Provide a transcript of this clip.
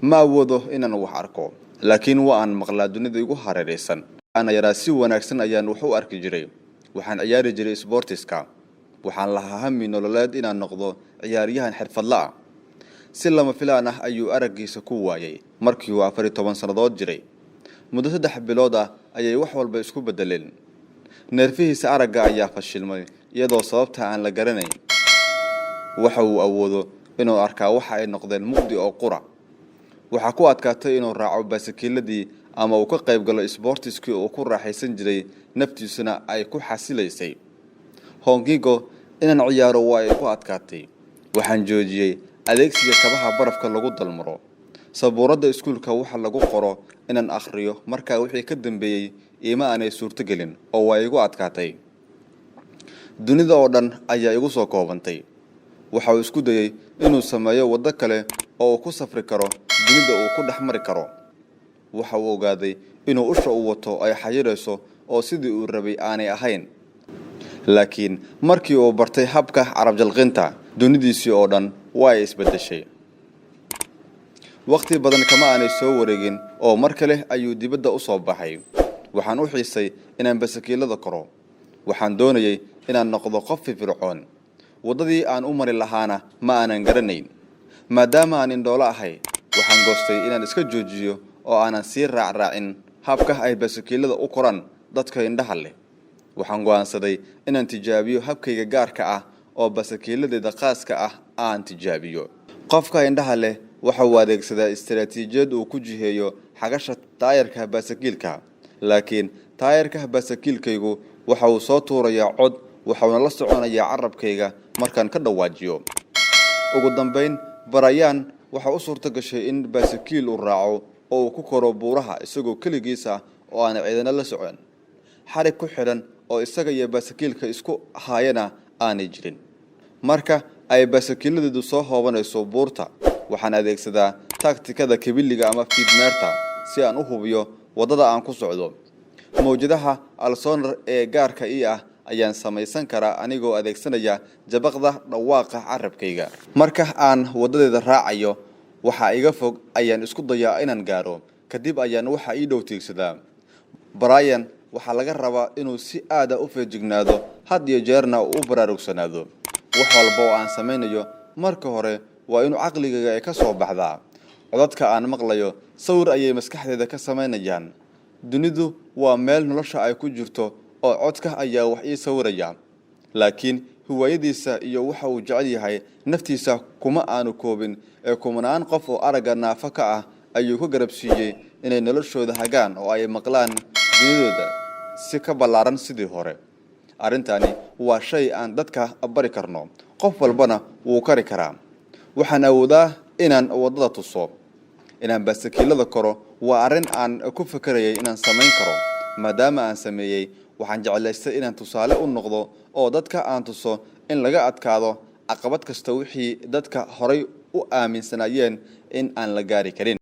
ma awoodo inaan wax arko laakiin waan maqlaa dunida igu hareeraysan ana yaraa si wanaagsan ayaan wax u arki jiray waxaan ciyaari jiray sportiska waxaan lahaa hami nololeed inaan noqdo ciyaaryahan xirfadle ah si lama filaan ah ayuu aragiisa ku waayay markii uu 14 sanadood jiray muddo 3 bilood ah ayay wax walba isku bedeleen neerfihiisa araga ayaa fashilmay iyadoo sababta aan la garanayn waxa uu awoodo inuu arkaa waxa ay noqdeen mugdi oo qura waxa ku adkaatay inuu raaco baaskiiladii ama uu ka qayb galo sportiskii oo ku raaxaysan jiray naftiisuna ay ku xasilaysay hongigo inaan ciyaaro waa ay ku adkaatay waxaan joojiyay adeegsiga kabaha barafka lagu dalmaro sabuurada iskuulka waxa lagu qoro inaan akhriyo marka wixii ka dambeeyay iima aanay suurto gelin oo way igu adkaatay dunida oo dhan ayaa igu soo koobantay waxa uu isku dayay inuu sameeyo wado kale oo ku safri karo dunida uu ku dhaxmari karo waxa uu ogaaday inuu usha u wato ay xayirayso oo sidii uu rabay aanay ahayn laakiin markii uu bartay habka carab jalqinta dunidiisii oo dhan way isbedeshay waqti badan kama aanay soo wareegin oo mar kale ayuu dibadda u soo baxay waxaan u xiisay inaan basakiilada koro waxaan doonayay inaan noqdo qof firfircoon wadadii aan u mari lahaana ma aanan garanayn maadaama aan indhoolo ahay waxaan goostay inaan iska joojiyo oo aanan sii raacin habka ay basakiilada u koraan dadka indhaha leh waxaan go'aansaday inaan tijaabiyo habkayga gaarka ah oo basakiiladeeda khaaska ah aan tijaabiyo qofka indhaha leh waxa uu adeegsadaa istiraatiijiyad uu ku jiheeyo xagasha taayirka basakiilka laakiin taayirka basakiilkaygu waxa uu soo tuurayaa cod waxaana la soconayaa carabkayga markaan ka dhawaajiyo ugu dambeyn barayaan waxa u suurto gashay in basakiil uu raaco oo uu ku koro buuraha isagoo kaligiisa oo aan ciidana la socon xarig ku xiran oo isaga iyo basakiilka isku haayana aanay jirin marka ay basakiiladu soo hoobanayso buurta waxaan adeegsadaa taktikada kibiliga ama feedmerta si aan u hubiyo wadada aan ku socdo mowjadaha alsonar ee gaarka ah ayaan samaysan karaa anigoo adeegsanaya jabaqda dhawaaqa carabkayga marka aan wadadeeda raacayo waxa iga fog ayaan isku dayaa inaan gaaro kadib ayaan waxa ii dhow tiigsadaa Brian waxa laga rabaa inuu si aad ah u feejignaado had iyo jeerna u baraarugsanaado wax walba oo aan samaynayo marka hore waa inuu aqligayga ka soo baxdaa codadka aan maqlayo sawir ayay maskaxdeeda ka samaynayaan dunidu waa meel nolosha ay ku jirto oo codka ayaa wax ii sawiraya laakiin huwaayadiisa iyo waxa uu jecel yahay naftiisa kuma aanu koobin ee kumanaan qof oo araga naafa ka ah ayuu ku garabsiiyay inay noloshooda hagaan oo ay maqlaan dunidooda si ka ballaaran sidii hore arintani waa shay aan dadka bari karno qof walbana wuu kari karaa waxaan awoodaa inaan wadada tuso inaan basakiilada koro waa arin aan ku fikrayay inaan samayn karo maadaama aan sameeyay waxaan jecelaystay inaan tusaale u noqdo oo dadka aan tuso in laga adkaado caqabad kasta wixii dadka horay u aaminsanayeen in aan la gaari karin